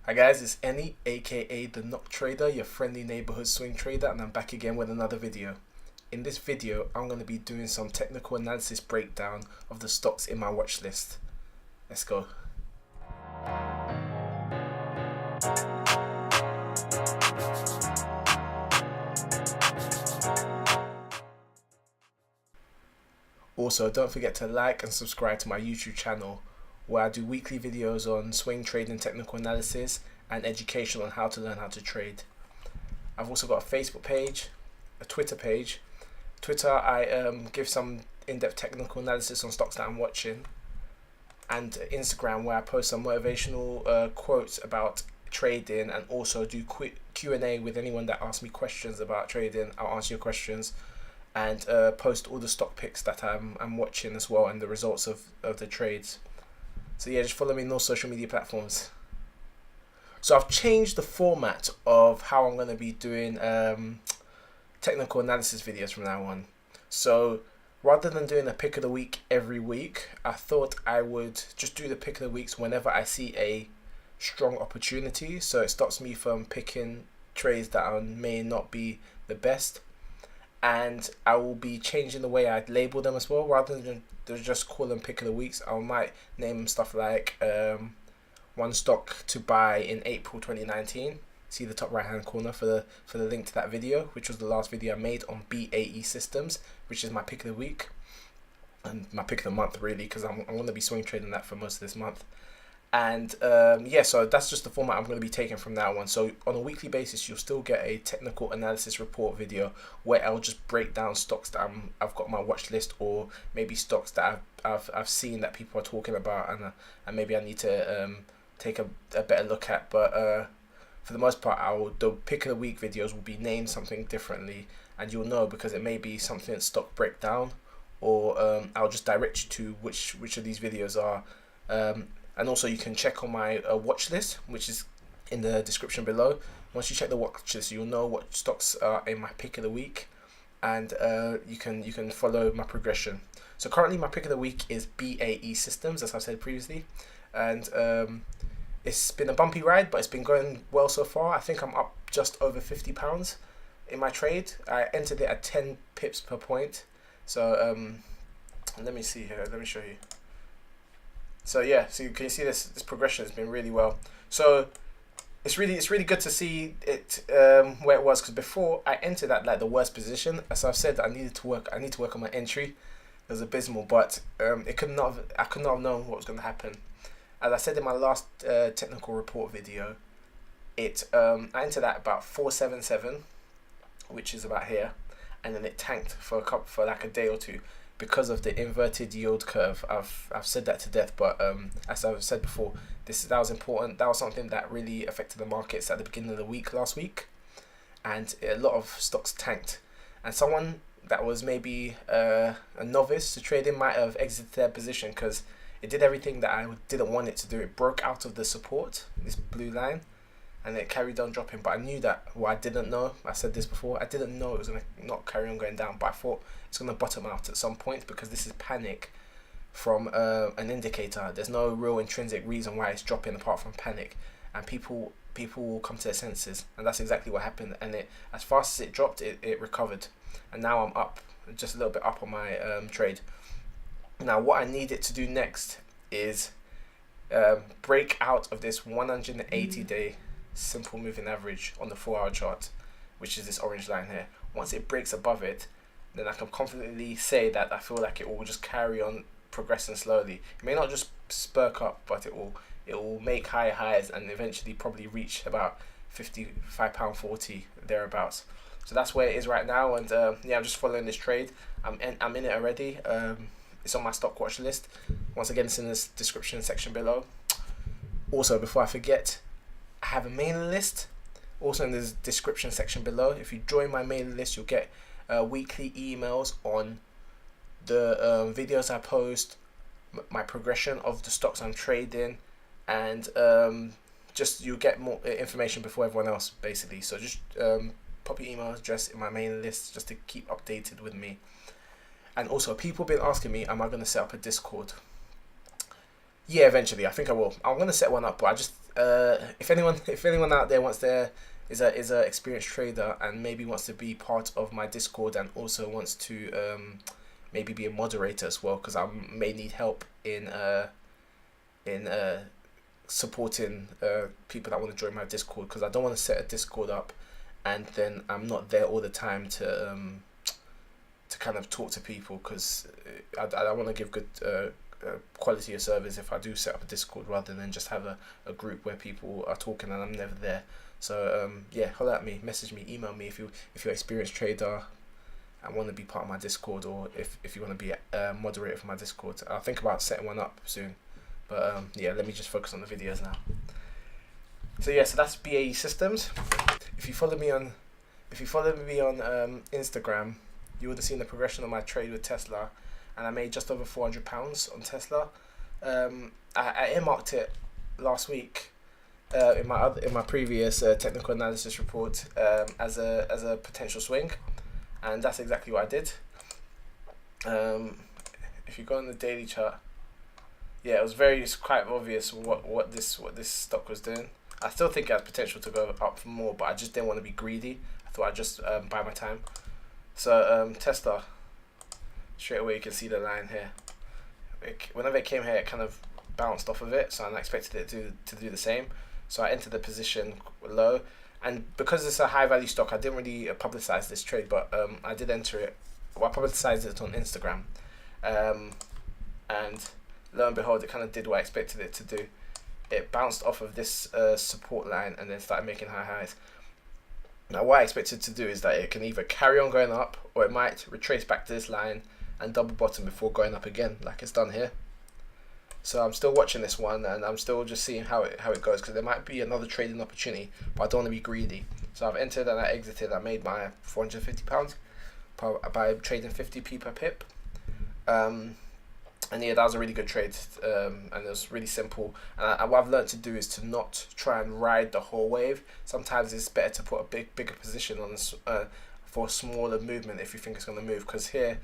Hi guys, it's Annie, aka the Knock Trader, your friendly neighborhood swing trader, and I'm back again with another video. In this video, I'm going to be doing some technical analysis breakdown of the stocks in my watch list. Let's go. Also, don't forget to like and subscribe to my YouTube channel, where I do weekly videos on swing trading technical analysis and education on how to learn how to trade. I've also got a Facebook page, a Twitter page. Twitter, I give some in-depth technical analysis on stocks that I'm watching, and Instagram, where I post some motivational quotes about trading, and also do quick Q&A with anyone that asks me questions about trading. I'll answer your questions, and post all the stock picks that I'm watching as well, and the results of the trades. So yeah, just follow me on those social media platforms. So I've changed the format of how I'm going to be doing technical analysis videos from now on. So rather than doing a pick of the week every week, I thought I would just do the pick of the weeks whenever I see a strong opportunity, so it stops me from picking trades that may not be the best. And I will be changing the way I label them as well. Rather than just call them pick of the weeks, I might name them stuff like one stock to buy in April 2019. See the top right hand corner for the link to that video, which was the last video I made on BAE Systems, which is my pick of the week and my pick of the month, really, because I'm going to be swing trading that for most of this month. And yeah, so that's just the format I'm going to be taking from now on. So on a weekly basis, you'll still get a technical analysis report video where I'll just break down stocks that I've got on my watch list, or maybe stocks that I've seen that people are talking about, and maybe I need to take a better look at. But for the most part, the pick of the week videos will be named something differently, and you'll know because it may be something stock breakdown, or I'll just direct you to which of these videos are. And also you can check on my watch list, which is in the description below. Once you check the watch list, you'll know what stocks are in my pick of the week, and you can follow my progression. So currently my pick of the week is BAE Systems, as I said previously, and it's been a bumpy ride, but it's been going well so far. I think I'm up just over £50 in my trade. I entered it at 10 pips per point. So let me see here. Let me show you. So yeah, so can you see this progression has been really well. So it's really good to see it where it was, because before I entered at like the worst position. As I've said, I need to work on my entry. It was abysmal, but I could not have known what was going to happen. As I said in my last technical report video, I entered at about 477, which is about here, and then it tanked for like a day or two, because of the inverted yield curve. I've said that to death, but as I've said before, that was important. That was something that really affected the markets at the beginning of the week last week, and a lot of stocks tanked. And someone that was maybe a novice to trading might have exited their position because it did everything that I didn't want it to do. It broke out of the support, this blue line, and it carried on dropping. But I knew that, well, I didn't know, I said this before, I didn't know it was going to not carry on going down, but I thought it's going to bottom out at some point, because this is panic from an indicator. There's no real intrinsic reason why it's dropping apart from panic, and people will come to their senses, and that's exactly what happened. And as fast as it dropped, it recovered, and now I'm up, just a little bit up on my trade. Now what I need it to do next is break out of this 180-day simple moving average on the 4-hour chart, which is this orange line here. Once it breaks above it, then I can confidently say that I feel like it will just carry on progressing slowly. It may not just spurk up, but it will make higher highs and eventually probably reach about £55.40 thereabouts. So that's where it is right now, and yeah, I'm just following this trade. I'm in it already. It's on my stock watch list. Once again, it's in this description section below. Also, before I forget, I have a mailing list, also in the description section below. If you join my mailing list, you'll get weekly emails on the videos I post, my progression of the stocks I'm trading, and just you'll get more information before everyone else, basically. So just pop your email address in my mailing list just to keep updated with me. And also, people have been asking me, am I going to set up a Discord? Yeah, eventually. I think I will. I'm gonna set one up, but I just if anyone out there wants their is a experienced trader and maybe wants to be part of my Discord and also wants to maybe be a moderator as well, because I may need help in supporting people that want to join my Discord, because I don't want to set a Discord up and then I'm not there all the time to kind of talk to people, because I want to give good quality of service if I do set up a Discord, rather than just have a group where people are talking and I'm never there. So yeah, holler at me, message me, email me if you're an experienced trader and want to be part of my Discord, or if you want to be a moderator for my Discord. I'll think about setting one up soon. But yeah, let me just focus on the videos now. So yeah, so that's BAE Systems. If you follow me on Instagram, you would have seen the progression of my trade with Tesla, and I made just over £400 on Tesla. I earmarked it last week in my previous technical analysis report as a potential swing, and that's exactly what I did. If you go on the daily chart, yeah, it's quite obvious what this stock was doing. I still think it has potential to go up for more, but I just didn't want to be greedy. I thought I'd just buy my time. So Tesla, straight away you can see the line here. Whenever it came here, it kind of bounced off of it, so I expected it to do the same. So I entered the position low, and because it's a high value stock, I didn't really publicize this trade, but I did enter it. Well, I publicized it on Instagram, and lo and behold, it kind of did what I expected it to do. It bounced off of this support line and then started making high highs. Now what I expected to do is that it can either carry on going up, or it might retrace back to this line and double bottom before going up again, like it's done here. So I'm still watching this one, and I'm still just seeing how it goes, because there might be another trading opportunity, but I don't want to be greedy. So I've entered and I exited. I made my £450 by trading 50p per pip. And yeah, that was a really good trade, and it was really simple. And what I've learned to do is to not try and ride the whole wave. Sometimes it's better to put a bigger position on this, for a smaller movement if you think it's going to move. Because here,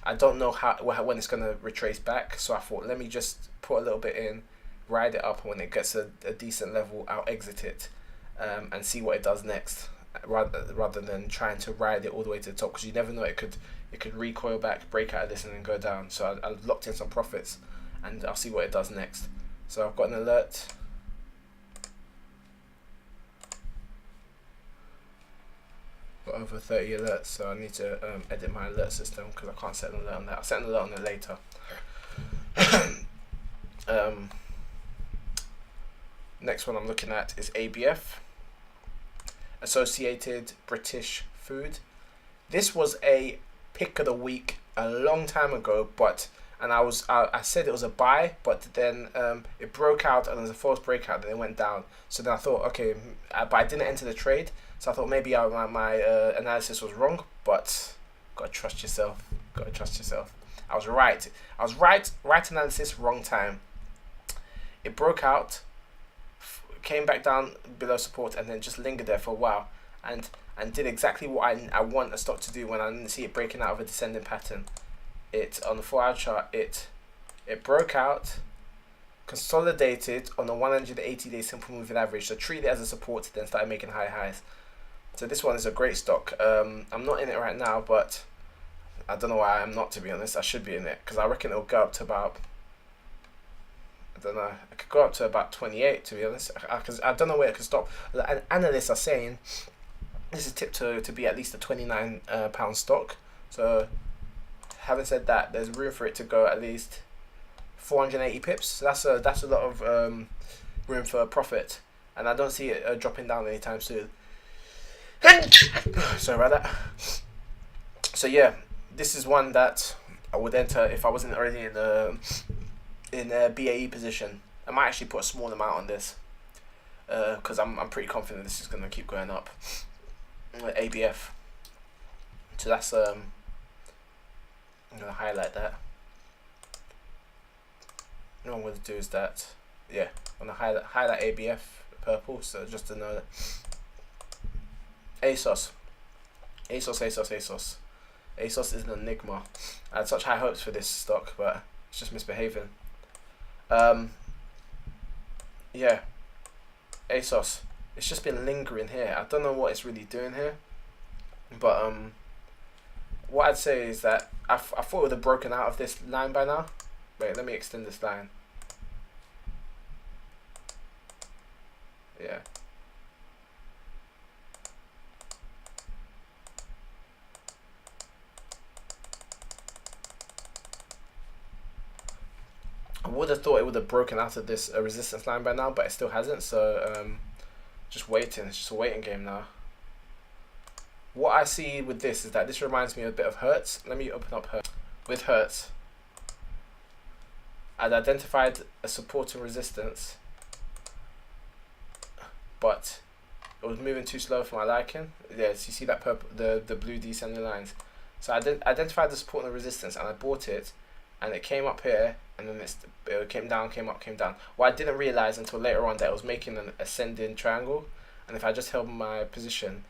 I don't know when it's going to retrace back. So I thought, let me just put a little bit in, ride it up, and when it gets a decent level, I'll exit it and see what it does next, rather than trying to ride it all the way to the top, because you never know, it could recoil back, break out of this, and then go down. So I locked in some profits, and I'll see what it does next. So I've got an alert. Got over 30 alerts, so I need to edit my alert system, because I can't set an alert on that. I'll set an alert on it later. Next one I'm looking at is ABF, Associated British Food. This was a pick of the week a long time ago, and I said it was a buy, but then it broke out and there was a false breakout, then it went down. So then I thought, okay, but I didn't enter the trade, so I thought maybe my analysis was wrong. But gotta trust yourself. I was right. Right analysis, wrong time. It broke out, came back down below support, and then just lingered there for a while, and did exactly what I want a stock to do when I didn't see it breaking out of a descending pattern. On the 4-hour chart, it broke out, consolidated on a 180-day simple moving average, so treated it as a support, then started making high highs. So this one is a great stock. I'm not in it right now, but I don't know why I'm not, to be honest. I should be in it, because I reckon it'll go up to about, I don't know, I could go up to about 28, to be honest, because I don't know where it can stop. Analysts are saying this is tipped to be at least a £29 stock. So having said that, there's room for it to go at least 480 pips. So that's a lot of room for profit, and I don't see it dropping down anytime soon. Sorry about that. So yeah, this is one that I would enter if I wasn't already in a BAE position. I might actually put a small amount on this, because I'm pretty confident this is going to keep going up. ABF. So that's I'm going to highlight that. What I'm going to do is that, yeah, I'm going to highlight ABF purple, so just to know that. ASOS is an enigma. I had such high hopes for this stock, but it's just misbehaving. Yeah, ASOS. It's just been lingering here. I don't know what it's really doing here, but what I'd say is that I thought it would have broken out of this line by now. Wait, let me extend this line. Yeah. I would have thought it would have broken out of this resistance line by now, but it still hasn't. So just waiting. It's just a waiting game now. What I see with this is that this reminds me a bit of Hertz. Let me open up Hertz. With Hertz, I'd identified a support and resistance, but it was moving too slow for my liking. Yes, you see that purple, the blue descending lines. So I identified the support and the resistance, and I bought it, and it came up here, and then it came down, came up, came down. What I didn't realize until later on that it was making an ascending triangle, and if I just held my position,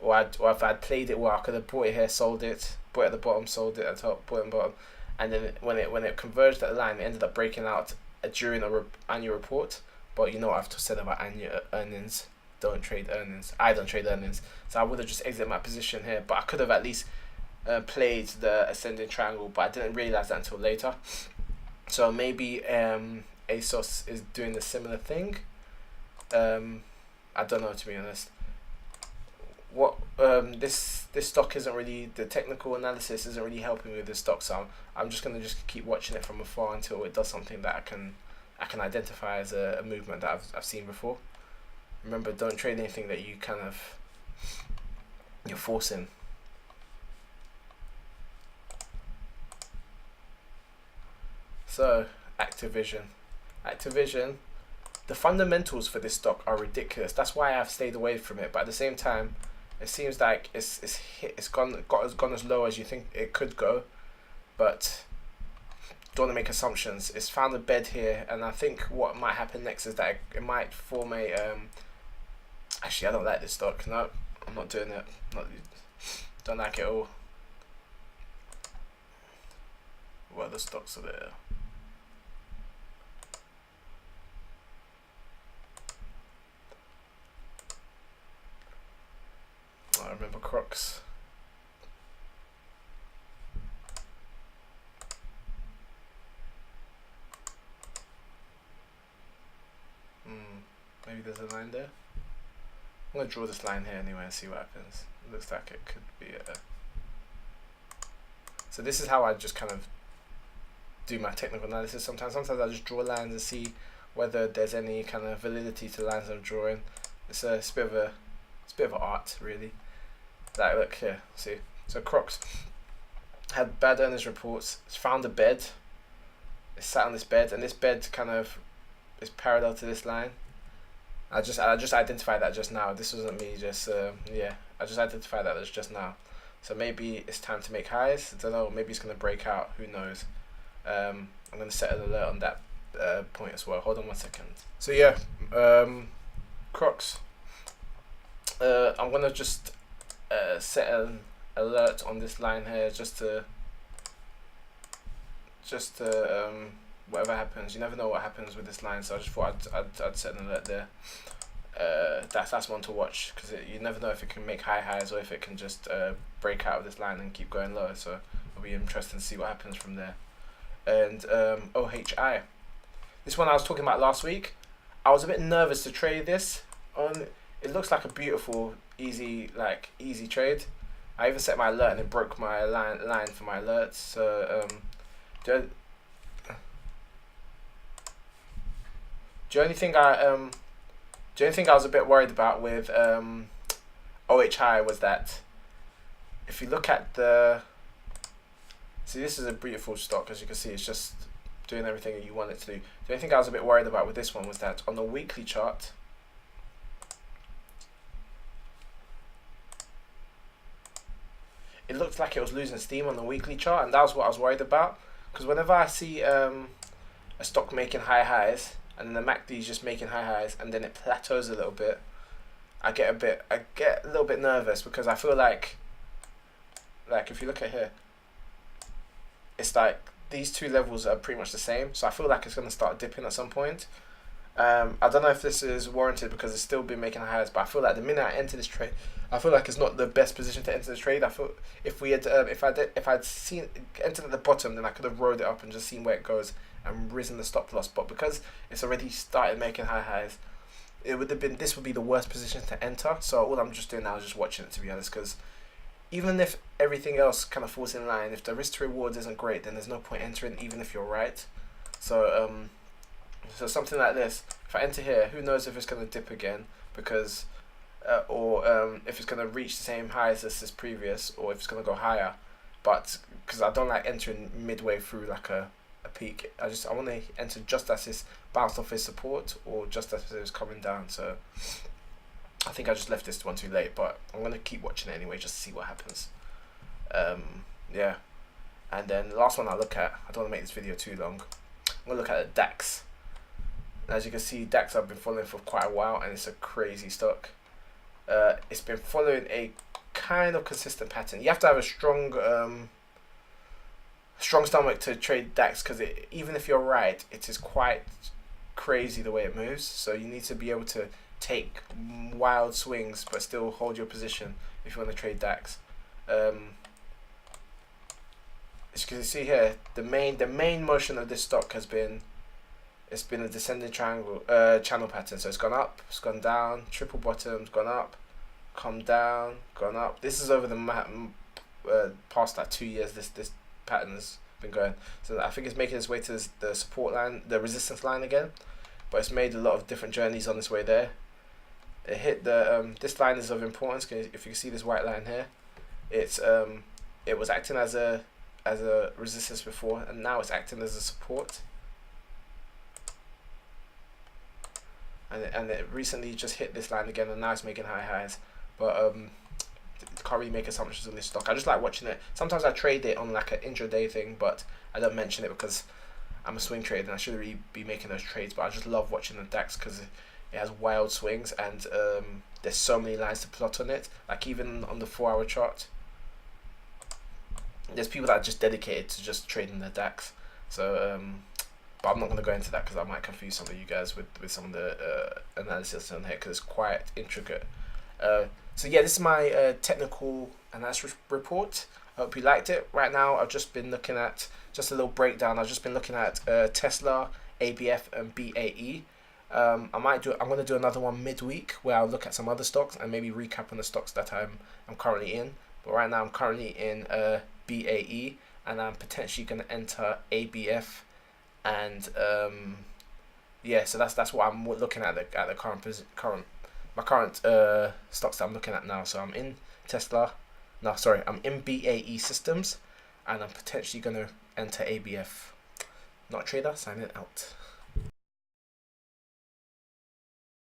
or if I'd played it well, I could have bought it here, sold it, bought it at the bottom, sold it at the top, bought it at the bottom, and then when it converged at the line, it ended up breaking out during an annual report. But you know what I've said about annual earnings. Don't trade earnings. I don't trade earnings. So I would have just exited my position here, but I could have at least played the ascending triangle, but I didn't realize that until later. So maybe ASOS is doing a similar thing. I don't know, to be honest. What this stock isn't really, the technical analysis isn't really helping me with this stock, so I'm just gonna keep watching it from afar until it does something that I can identify as a movement that I've seen before. Remember, don't trade anything that you're forcing. So Activision, the fundamentals for this stock are ridiculous. That's why I've stayed away from it. But at the same time, it seems like it's gone as low as you think it could go, but don't want to make assumptions. It's found a bed here, and I think what might happen next is that it might form a actually, I don't like this stock. No, I'm not doing it. Don't like it at all. What other stocks are there? I remember Crocs. Maybe there's a line there. I'm going to draw this line here anyway and see what happens. It looks like it could be a... So this is how I just kind of do my technical analysis sometimes. Sometimes I just draw lines and see whether there's any kind of validity to the lines I'm drawing. It's a bit of an art, really. Like, look here, see. So Crocs had bad earnings reports. It's found a bed. It's sat on this bed, and this bed kind of is parallel to this line. I just identified that just now. This wasn't me. Just yeah, I just identified that just now. So maybe it's time to make highs. I don't know. Maybe it's gonna break out. Who knows? I'm gonna set an alert on that point as well. Hold on 1 second. So yeah, Crocs. I'm gonna just set an alert on this line here just to whatever happens. You never know what happens with this line, so I just thought I'd set an alert there. That's one to watch, because you never know if it can make high highs or if it can just break out of this line and keep going low. So it'll be interesting to see what happens from there. And OHI, this one I was talking about last week. I was a bit nervous to trade this on. It looks like a beautiful, easy trade. I even set my alert and it broke my line for my alerts. So the only thing I was a bit worried about with OHI was that if you look at this is a beautiful stock, as you can see. It's just doing everything that you want it to do. The only thing I was a bit worried about with this one was that on the weekly chart, it looked like it was losing steam on the weekly chart, and that was what I was worried about. Because whenever I see a stock making high highs, and then the MACD is just making high highs, and then it plateaus a little bit, I get a little bit nervous, because I feel like if you look at here, it's like these two levels are pretty much the same, so I feel like it's going to start dipping at some point. I don't know if this is warranted because it's still been making highs, but I feel like the minute I enter this trade, I feel like it's not the best position to enter the trade. I feel if we had if I'd seen entered at the bottom, then I could have rode it up and just seen where it goes and risen the stop loss. But because it's already started making high highs, it would have been this would be the worst position to enter. So all I'm just doing now is just watching it, to be honest, because even if everything else kind of falls in line, if the risk to reward isn't great, then there's no point entering, even if you're right. So so something like this, if I enter here, who knows if it's going to dip again, because or if it's going to reach the same highs as this previous, or if it's going to go higher. But because I don't like entering midway through like a peak, I want to enter just as it's bounced off its support, or just as it was coming down. So I think I just left this one too late, but I'm going to keep watching it anyway just to see what happens. Yeah, and then the last one I look at, I don't want to make this video too long, I'm going to look at the DAX. As you can see, DAX have been following for quite a while, and it's a crazy stock. It's been following a kind of consistent pattern. You have to have a strong stomach to trade DAX, because even if you're right, it is quite crazy the way it moves. So you need to be able to take wild swings but still hold your position if you want to trade DAX. As you can see here, the main motion of this stock has been, it's been a descending channel pattern. So it's gone up, it's gone down, triple bottoms, gone up, come down, gone up. This is over the past like 2 years. This pattern has been going. So I think it's making its way to the support line, the resistance line again. But it's made a lot of different journeys on its way there. It hit the this line is of importance, because if you can see this white line here, it's it was acting as a resistance before, and now it's acting as a support. And it recently just hit this line again, and now it's making high highs. But can't really make assumptions on this stock. I just like watching it. Sometimes I trade it on like an intraday thing, but I don't mention it because I'm a swing trader and I shouldn't really be making those trades. But I just love watching the DAX because it has wild swings, and there's so many lines to plot on it. Like even on the 4-hour chart, there's people that are just dedicated to just trading the DAX. So but I'm not going to go into that because I might confuse some of you guys with some of the analysis on here, because it's quite intricate. So yeah, this is my technical analysis report. I hope you liked it. Right now I've just been looking at just a little breakdown. I've just been looking at Tesla, ABF and BAE. I'm going to do another one midweek where I'll look at some other stocks and maybe recap on the stocks that I'm currently in. But right now I'm currently in BAE, and I'm potentially going to enter ABF. And yeah, so that's what I'm looking at the current stocks that I'm looking at now. So I'm in Tesla. No, sorry, I'm in BAE Systems, and I'm potentially going to enter ABF. Not a trader, signing out.